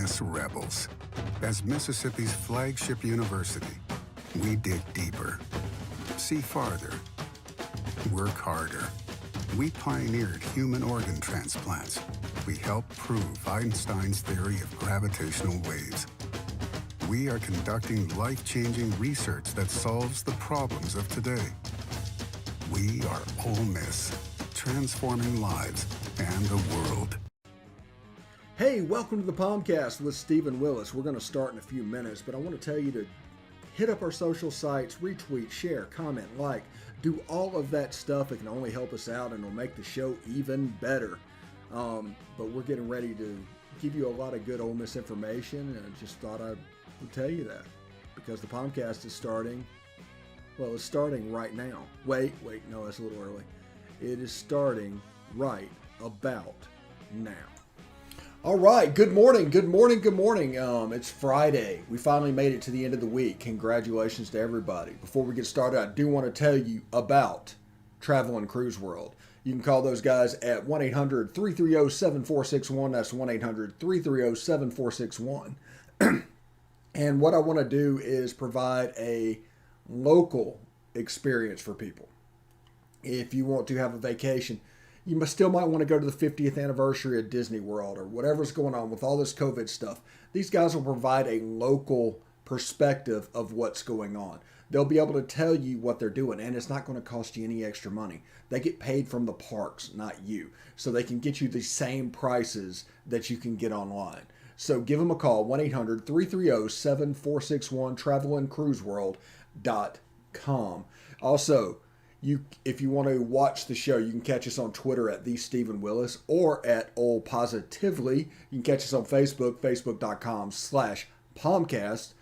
Miss rebels. As Mississippi's flagship university, we dig deeper, see farther, work harder. We pioneered human organ transplants. We helped prove Einstein's theory of gravitational waves. We are conducting life-changing research that solves the problems of today. We are Ole Miss, transforming lives and the world. Hey, welcome to the POMcast with Stephen Willis. We're going to start in a few minutes, but I want to tell you to hit up our social sites, retweet, share, comment, like, do all of that stuff. It can only help us out and it'll make the show even better. But we're getting ready to give you a lot of good Ole Miss information, and I just thought I would tell you that because the POMcast is starting. Well, it's starting right now. Wait, no, that's a little early. It is starting right about now. All right, good morning. It's Friday. We finally made it to the end of the week. Congratulations to everybody. Before we get started, I do want to tell you about Travel and Cruise World. You can call those guys at 1-800-330-7461. That's 1-800-330-7461. And what I want to do is provide a local experience for people. If you want to have a vacation, you still might want to go to the 50th anniversary of Disney World or whatever's going on with all this COVID stuff. These guys will provide a local perspective of what's going on. They'll be able to tell you what they're doing, and it's not going to cost you any extra money. They get paid from the parks, not you. So they can get you the same prices that you can get online. So give them a call, 1-800-330-7461, travelandcruiseworld.com. Also, if you want to watch the show, you can catch us on Twitter at @TheStephenWillis or at Ole Positively. You can catch us on Facebook, facebook.com/POMcast.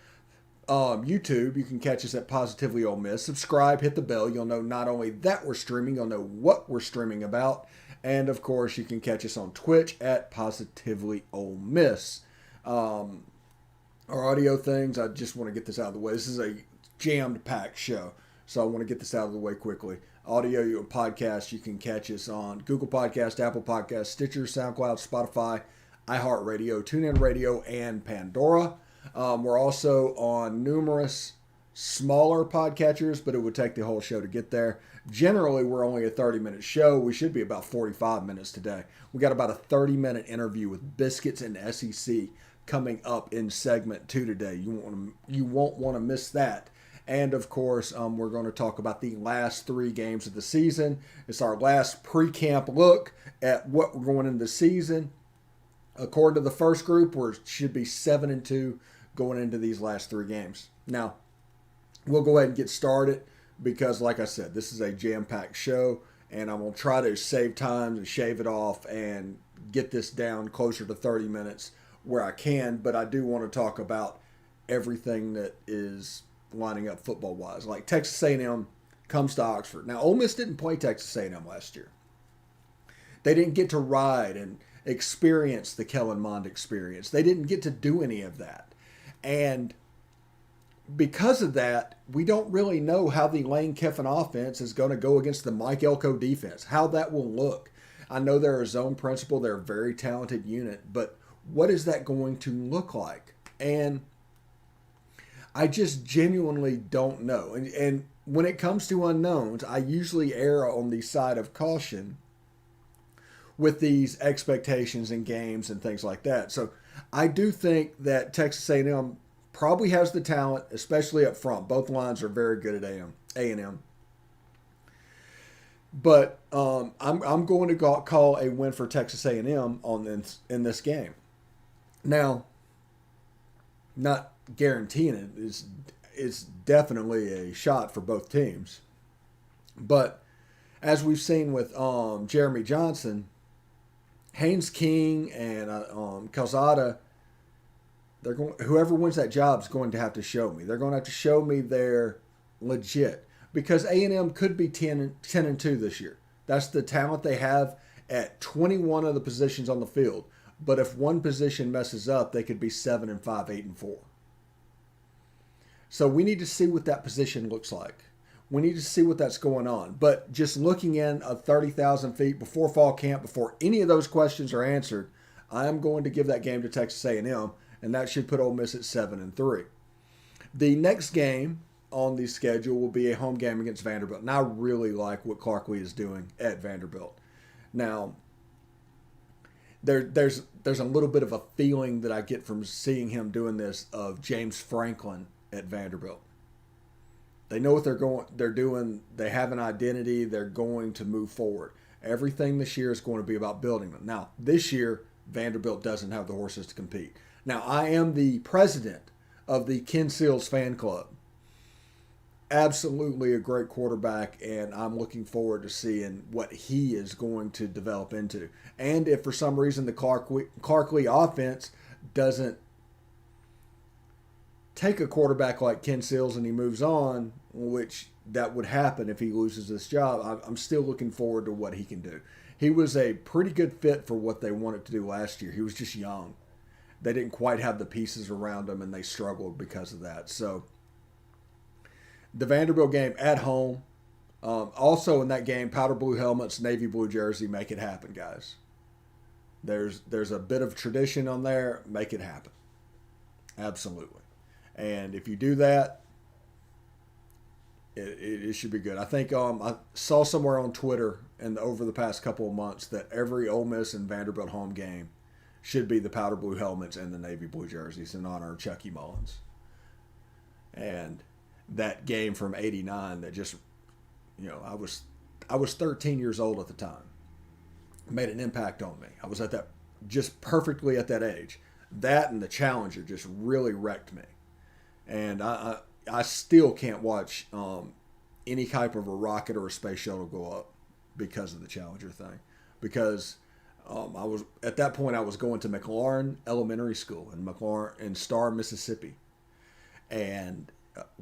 YouTube, you can catch us at Positively Ole Miss. Subscribe, hit the bell. You'll know not only that we're streaming, you'll know what we're streaming about. And, of course, you can catch us on Twitch at Positively Ole Miss. Our audio things, I just want to get this out of the way. This is a jammed-packed show. So I want to get this out of the way quickly. Audio podcast, you can catch us on Google Podcast, Apple Podcast, Stitcher, SoundCloud, Spotify, iHeartRadio, TuneIn Radio, and Pandora. We're also on numerous smaller podcatchers, but it would take the whole show to get there. Generally, we're only a 30-minute show. We should be about 45 minutes today. We got about a 30-minute interview with Biscuits and SEC coming up in segment 2 today. You won't want to miss that. And, of course, we're going to talk about the last 3 games of the season. It's our last pre-camp look at what we're going into the season. According to the first group, we should be 7-2 going into these last 3 games. Now, we'll go ahead and get started because, like I said, this is a jam-packed show, and I'm going to try to save time and shave it off and get this down closer to 30 minutes where I can. But I do want to talk about everything that is lining up football-wise. Like Texas A&M comes to Oxford. Now, Ole Miss didn't play Texas A&M last year. They didn't get to ride and experience the Kellen Mond experience. They didn't get to do any of that. And because of that, we don't really know how the Lane Kiffin offense is going to go against the Mike Elko defense, how that will look. I know they're a zone principal. They're a very talented unit. But what is that going to look like? And I just genuinely don't know. And when it comes to unknowns, I usually err on the side of caution with these expectations in games and things like that. So I do think that Texas A&M probably has the talent, especially up front. Both lines are very good at A&M. But I'm going to call a win for Texas A&M in this game. Now, not guaranteeing it is definitely a shot for both teams. But as we've seen with Jeremy Johnson, Haynes King and Calzada, whoever wins that job is going to have to show me. They're going to have to show me they're legit because A&M could be 10-2 this year. That's the talent they have at 21 of the positions on the field. But if one position messes up, they could be 7-5, 8-4. So we need to see what that position looks like. We need to see what that's going on. But just looking in at 30,000 feet before fall camp, before any of those questions are answered, I'm going to give that game to Texas A&M. and that should put Ole Miss at 7-3. The next game on the schedule will be a home game against Vanderbilt, and I really like what Clark Lee is doing at Vanderbilt. Now, there's a little bit of a feeling that I get from seeing him doing this of James Franklin at Vanderbilt. They know what they're doing. They have an identity. They're going to move forward. Everything this year is going to be about building them. Now, this year, Vanderbilt doesn't have the horses to compete. Now, I am the president of the Ken Seals fan club. Absolutely a great quarterback, and I'm looking forward to seeing what he is going to develop into. And if for some reason the Clark Lee offense doesn't take a quarterback like Ken Seals and he moves on, which that would happen if he loses this job, I'm still looking forward to what he can do. He was a pretty good fit for what they wanted to do last year. He was just young. They didn't quite have the pieces around him, and they struggled because of that. So the Vanderbilt game at home. Also in that game, powder blue helmets, navy blue jersey, make it happen, guys. There's a bit of tradition on there. Make it happen. Absolutely. And if you do that, it should be good. I think I saw somewhere on Twitter and over the past couple of months that every Ole Miss and Vanderbilt home game should be the powder blue helmets and the navy blue jerseys in honor of Chucky Mullins. And that game from '89 that just, I was 13 years old at the time. Made an impact on me. I was at that just perfectly at that age. That and the Challenger just really wrecked me. And I still can't watch any type of a rocket or a space shuttle go up because of the Challenger thing. Because I was at that point I was going to McLaurin Elementary School in Star, Mississippi, and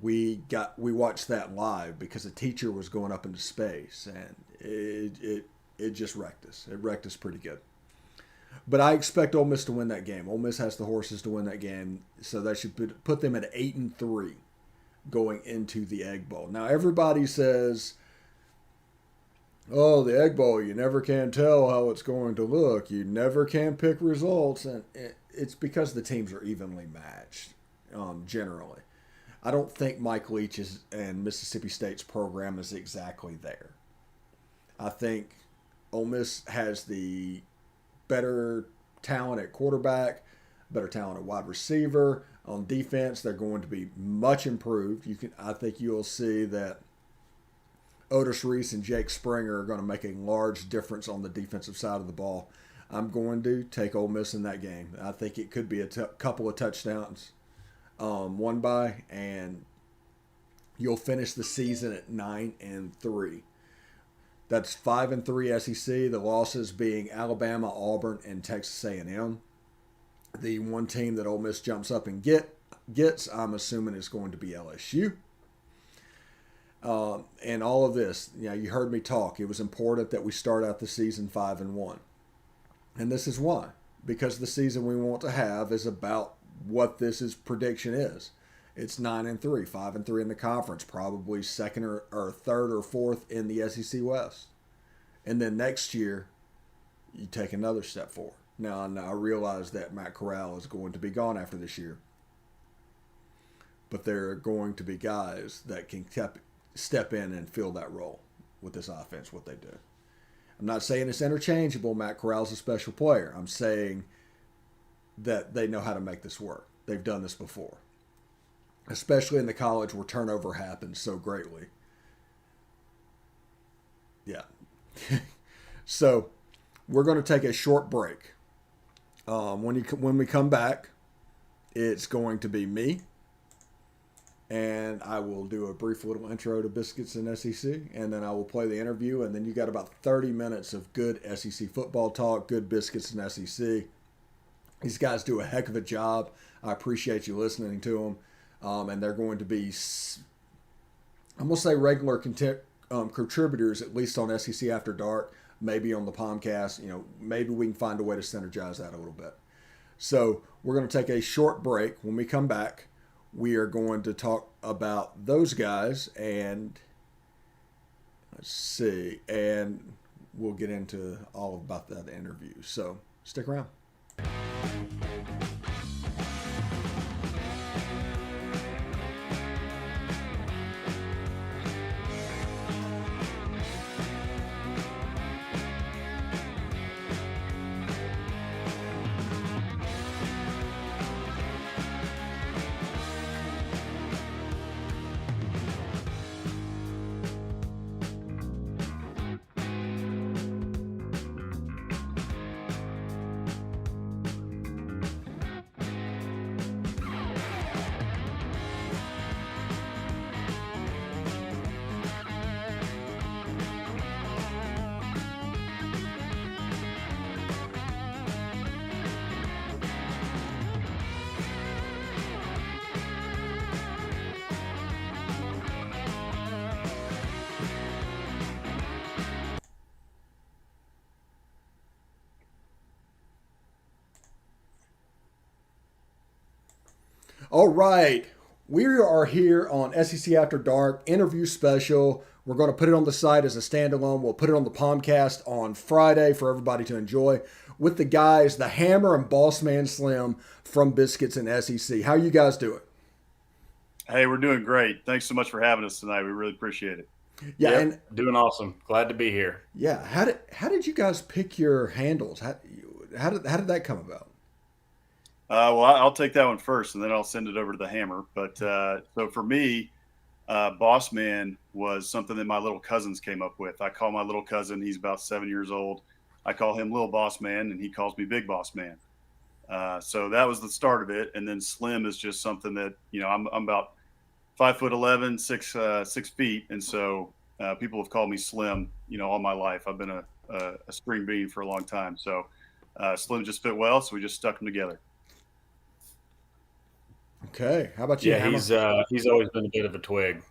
we watched that live because a teacher was going up into space, and it just wrecked us. It wrecked us pretty good. But I expect Ole Miss to win that game. Ole Miss has the horses to win that game, so that should put them at 8-3 going into the Egg Bowl. Now everybody says, "Oh, the Egg Bowl, you never can tell how it's going to look. You never can pick results," and it's because the teams are evenly matched generally. I don't think Mike Leach's and Mississippi State's program is exactly there. I think Ole Miss has the better talent at quarterback, better talent at wide receiver. On defense, they're going to be much improved. I think you'll see that Otis Reese and Jake Springer are going to make a large difference on the defensive side of the ball. I'm going to take Ole Miss in that game. I think it could be a couple of touchdowns won by, and you'll finish the season at 9-3. That's 5-3 SEC. The losses being Alabama, Auburn, and Texas A&M. The one team that Ole Miss jumps up and gets, I'm assuming, is going to be LSU. And all of this, you heard me talk. It was important that we start out the season 5-1. And this is why. Because the season we want to have is about what prediction is. It's 9-3, 5-3 in the conference, probably second or third or fourth in the SEC West. And then next year, you take another step forward. Now I realize that Matt Corral is going to be gone after this year. But there are going to be guys that can step in and fill that role with this offense, what they do. I'm not saying it's interchangeable. Matt Corral's a special player. I'm saying that they know how to make this work. They've done this before, especially in the college where turnover happens so greatly. Yeah. So we're going to take a short break. When we come back, it's going to be me, and I will do a brief little intro to Biscuits and SEC, and then I will play the interview, and then you got about 30 minutes of good SEC football talk, good Biscuits and SEC. These guys do a heck of a job. I appreciate you listening to them, and they're going to be, I'm going to say, regular contributors, at least on SEC After Dark, maybe on the POMcast. Maybe we can find a way to synergize that a little bit. So we're going to take a short break. When we come back, we are going to talk about those guys, and let's see, and we'll get into all about that interview. So stick around. All right. We are here on SEC After Dark interview special. We're going to put it on the site as a standalone. We'll put it on the POMcast on Friday for everybody to enjoy with the guys, the Hammer and Bossman Slim from Biscuits and SEC. How you guys doing? Hey, we're doing great. Thanks so much for having us tonight. We really appreciate it. Yeah, Yep, and doing awesome. Glad to be here. yeah, how did you guys pick your handles? How did that come about? Well, I'll take that one first, and then I'll send it over to the Hammer. But so for me, Boss Man was something that my little cousins came up with. I call my little cousin, he's about 7 years old. I call him Little Boss Man, and he calls me Big Boss Man. So that was the start of it. And then Slim is just something that, I'm about 5'11", 6 feet. And so people have called me Slim, all my life. I've been a spring bean for a long time. So Slim just fit well. So we just stuck them together. Okay, how about you? Yeah, Hammer? he's always been a bit of a twig,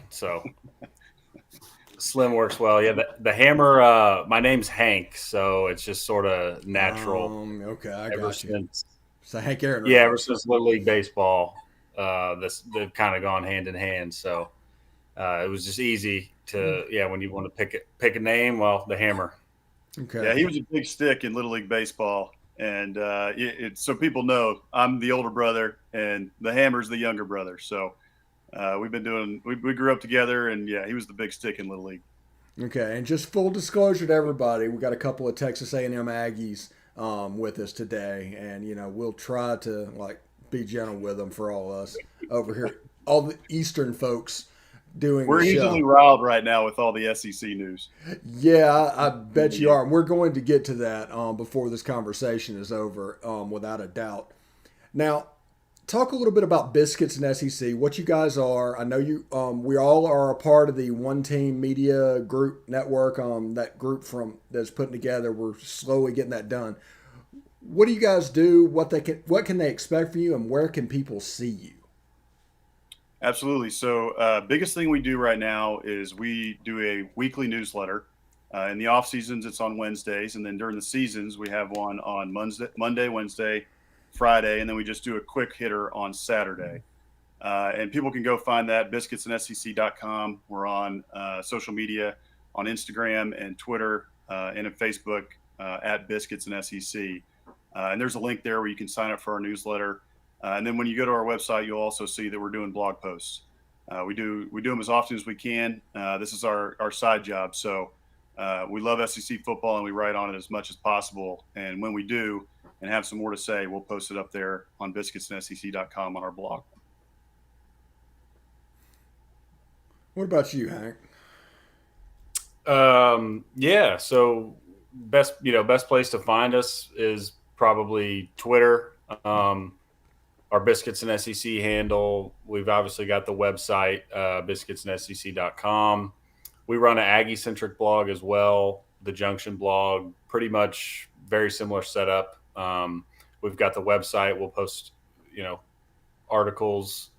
so Slim works well. Yeah, the Hammer. My name's Hank, so it's just sort of natural. Okay, I Ever got you. since, So Hank Aaron. yeah, ever since Little League baseball, they've kind of gone hand in hand. So it was just easy to when you want to pick a name, well, the Hammer. Okay. Yeah, he was a big stick in Little League Baseball. And so people know I'm the older brother and the Hammer's the younger brother. So we grew up together, and yeah, he was the big stick in Little League. Okay, and just full disclosure to everybody, we got a couple of Texas A&M Aggies with us today, and we'll try to be gentle with them for all of us over here, all the Eastern folks doing. We're the show. easily riled right now with all the SEC news. Yeah, I bet you are. And we're going to get to that before this conversation is over, without a doubt. Now, talk a little bit about Biscuits and SEC, what you guys are. I know you. We all are a part of the One Team Media Group Network. That group that's putting together. We're slowly getting that done. What do you guys do? What can they expect from you, and where can people see you? Absolutely. So biggest thing we do right now is we do a weekly newsletter. In the off seasons, it's on Wednesdays. And then during the seasons, we have one on Monday, Wednesday, Friday. And then we just do a quick hitter on Saturday. And people can go find that, biscuitsandsec.com. We're on social media, on Instagram and Twitter and at Facebook at Biscuits and SEC. And there's a link there where you can sign up for our newsletter. And then when you go to our website, you'll also see that we're doing blog posts. We do them as often as we can. This is our side job. So we love SEC football, and we write on it as much as possible. And when we do and have some more to say, we'll post it up there on biscuitsandsec.com on our blog. What about you, Hank? Yeah. So best place to find us is probably Twitter. Our Biscuits and SEC handle. We've obviously got the website, biscuitsandsec.com. We run an Aggie-centric blog as well, the Junction blog, pretty much very similar setup. We've got the website. We'll post, articles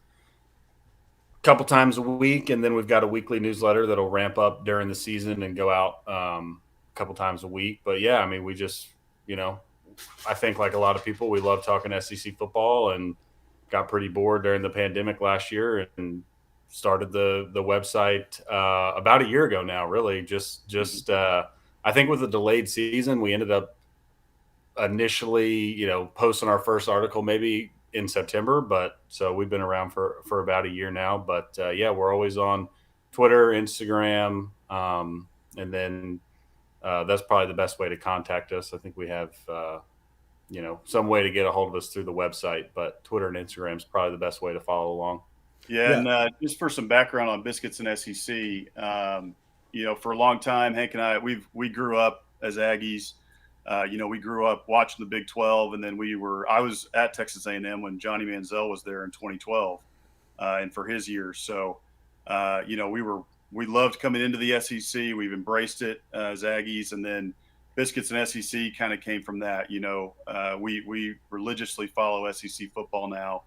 a couple times a week, and then we've got a weekly newsletter that'll ramp up during the season and go out a couple times a week. But, yeah, I mean, we just, I think like a lot of people, we love talking SEC football and got pretty bored during the pandemic last year and started the website about a year ago now, really. Just I think with the delayed season, we ended up initially, posting our first article maybe in September. But so we've been around for about a year now. But, yeah, we're always on Twitter, Instagram, and then that's probably the best way to contact us. I think we have some way to get a hold of us through the website, but Twitter and Instagram is probably the best way to follow along. Yeah. And just for some background on Biscuits and SEC, for a long time, Hank and I, we grew up as Aggies. We grew up watching the Big 12, and then I was at Texas A&M when Johnny Manziel was there in 2012, and for his years. So, we loved coming into the SEC. We've embraced it as Aggies, and then Biscuits and SEC kind of came from that. We religiously follow SEC football now,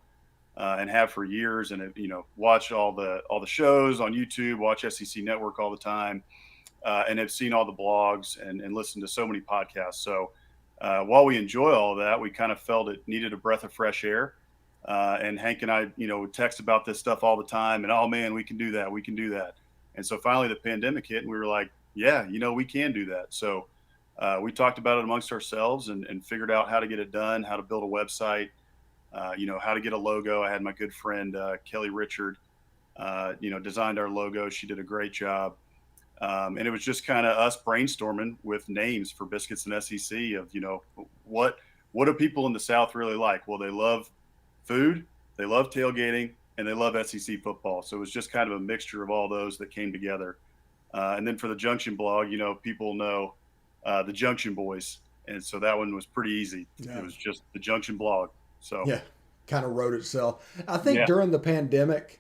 and have for years, and watch all the shows on YouTube, watch SEC Network all the time, and have seen all the blogs and listened to so many podcasts. So while we enjoy all of that, we kind of felt it needed a breath of fresh air. And Hank and I, would text about this stuff all the time. And, oh, man, we can do that. We can do that. And so finally the pandemic hit and we were like, yeah, we can do that. So we talked about it amongst ourselves and figured out how to get it done, how to build a website, how to get a logo. I had my good friend, Kelly Richard, designed our logo. She did a great job. And it was just kind of us brainstorming with names for Biscuits and SEC of, what do people in the South really like? Well, they love food, they love tailgating, and they love SEC football. So it was just kind of a mixture of all those that came together. And then for the Junction blog, people know the Junction Boys. And so that one was pretty easy. Yeah. It was just the Junction blog. So yeah, kind of wrote itself. I think during the pandemic,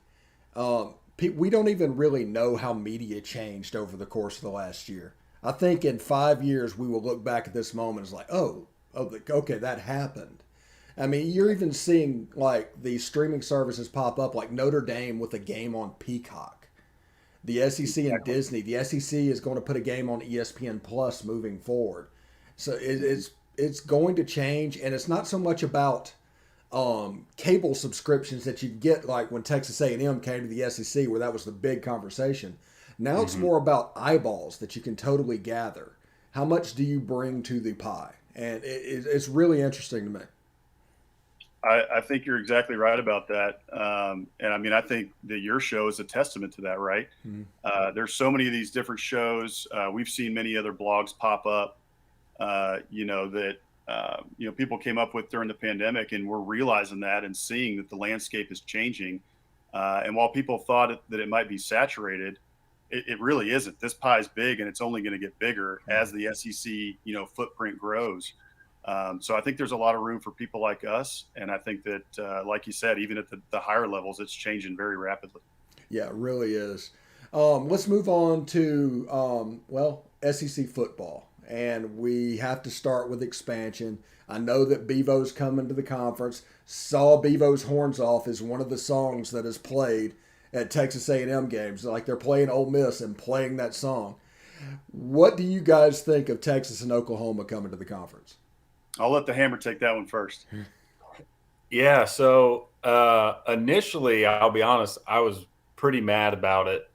we don't even really know how media changed over the course of the last year. I think in 5 years, we will look back at this moment as like, okay, that happened. I mean, you're even seeing like these streaming services pop up, like Notre Dame with a game on Peacock. The SEC and Disney. The SEC is going to put a game on ESPN Plus moving forward. So it's going to change, and it's not so much about cable subscriptions that you get like when Texas A&M came to the SEC, where that was the big conversation. Now it's more about eyeballs that you can totally gather. How much do you bring to the pie? And it's really interesting to me. I think you're exactly right about that. And I mean, I think that your show is a testament to that, right? Mm-hmm. There's so many of these different shows. We've seen many other blogs pop up, that people came up with during the pandemic, and we're realizing that and seeing that the landscape is changing. And while people thought that it might be saturated, it really isn't. This pie is big, and it's only going to get bigger as the SEC, footprint grows. So I think there's a lot of room for people like us. And I think that, like you said, even at the higher levels, it's changing very rapidly. Yeah, it really is. Let's move on to, SEC football. And we have to start with expansion. I know that Bevo's coming to the conference. Saw Bevo's Horns Off is one of the songs that is played at Texas A&M games. Like they're playing Ole Miss and playing that song. What do you guys think of Texas and Oklahoma coming to the conference? I'll let the Hammer take that one first. Yeah, so initially, I'll be honest, I was pretty mad about it.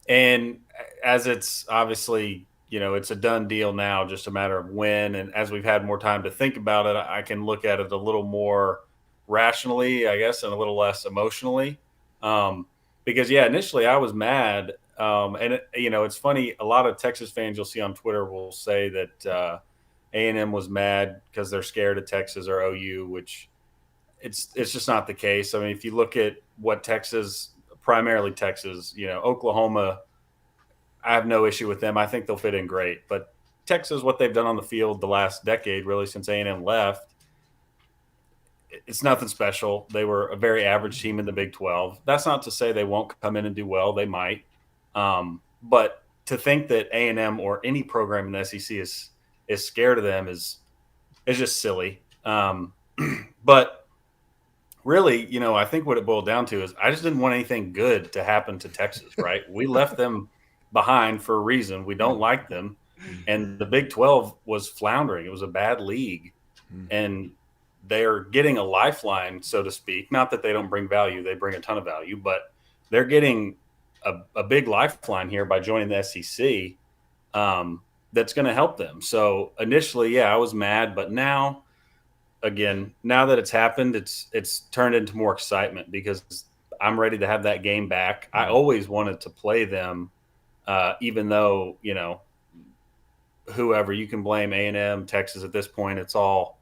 And as it's obviously, it's a done deal now, just a matter of when. And as we've had more time to think about it, I can look at it a little more rationally, I guess, and a little less emotionally. Because, initially I was mad. And, it's funny. A lot of Texas fans you'll see on Twitter will say that A&M was mad because they're scared of Texas or OU, which it's just not the case. I mean, if you look at what primarily Texas, Oklahoma, I have no issue with them. I think they'll fit in great. But Texas, what they've done on the field the last decade, really since A&M left, it's nothing special. They were a very average team in the Big 12. That's not to say they won't come in and do well. They might. But to think that A&M or any program in the SEC is scared of them is just silly. But really, I think what it boiled down to is I just didn't want anything good to happen to Texas, right? We left them behind for a reason. We don't like them. And the Big 12 was floundering. It was a bad league. And they're getting a lifeline, so to speak. Not that they don't bring value. They bring a ton of value. But they're getting a big lifeline here by joining the SEC. That's going to help them. So initially, I was mad, but now that it's happened, it's turned into more excitement because I'm ready to have that game back. I always wanted to play them, even though, whoever, you can blame A&M, Texas at this point. It's all,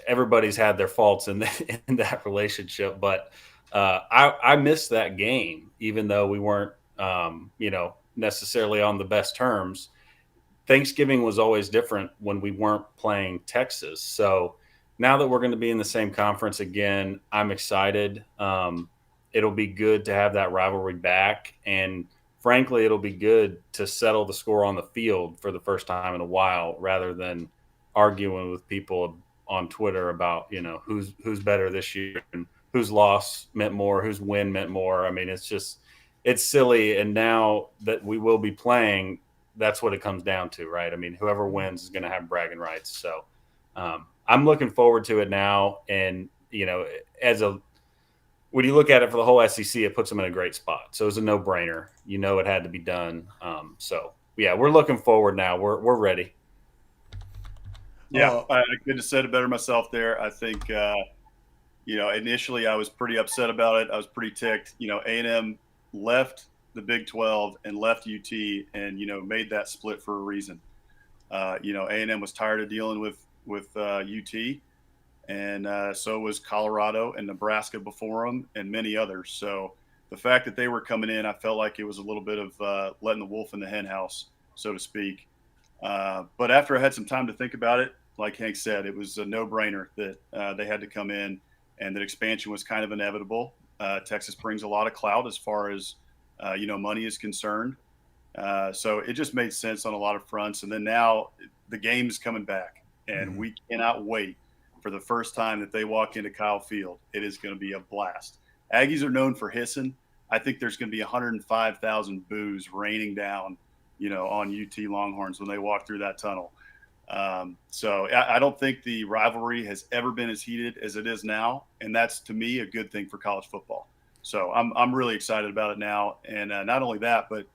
everybody's had their faults in that relationship. But I missed that game, even though we weren't, necessarily on the best terms. Thanksgiving was always different when we weren't playing Texas. So now that we're going to be in the same conference again, I'm excited. It'll be good to have that rivalry back. And frankly, it'll be good to settle the score on the field for the first time in a while, rather than arguing with people on Twitter about, who's better this year and whose loss meant more, whose win meant more. I mean, it's silly. And now that we will be playing, that's what it comes down to, right? I mean, whoever wins is going to have bragging rights. So I'm looking forward to it now. And, when you look at it for the whole SEC, it puts them in a great spot. So it's a no-brainer. It had to be done. So yeah, we're looking forward now. We're ready. Yeah, I couldn't have said it better myself there. I think, initially I was pretty upset about it. I was pretty ticked. A&M left the Big 12 and left UT and, made that split for a reason. A&M was tired of dealing with UT, and so was Colorado and Nebraska before them and many others. So the fact that they were coming in, I felt like it was a little bit of letting the wolf in the hen house, so to speak. But after I had some time to think about it, like Hank said, it was a no-brainer that they had to come in and that expansion was kind of inevitable. Texas brings a lot of clout as far as, money is concerned. So it just made sense on a lot of fronts. And then now the game's coming back, and we cannot wait for the first time that they walk into Kyle Field. It is going to be a blast. Aggies are known for hissing. I think there's going to be 105,000 boos raining down, on UT Longhorns when they walk through that tunnel. So I don't think the rivalry has ever been as heated as it is now. And that's, to me, a good thing for college football. So I'm really excited about it now. And not only that, but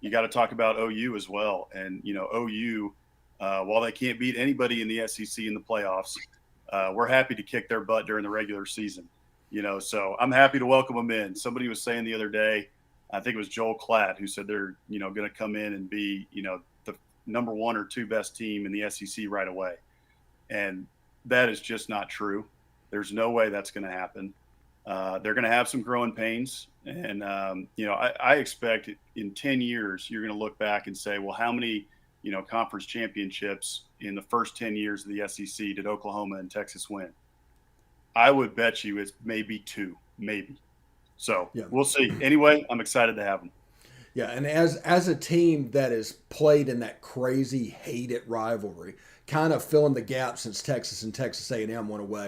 you got to talk about OU as well. And, OU, while they can't beat anybody in the SEC in the playoffs, we're happy to kick their butt during the regular season. So I'm happy to welcome them in. Somebody was saying the other day, I think it was Joel Klatt, who said they're, going to come in and be, the number 1 or 2 best team in the SEC right away. And that is just not true. There's no way that's going to happen. They're going to have some growing pains. And, I expect in 10 years, you're going to look back and say, well, how many, conference championships in the first 10 years of the SEC did Oklahoma and Texas win? I would bet you it's maybe 2, maybe. So We'll see. Anyway, I'm excited to have them. Yeah, and as a team that has played in that crazy hate-it rivalry, kind of filling the gap since Texas and Texas A&M went away,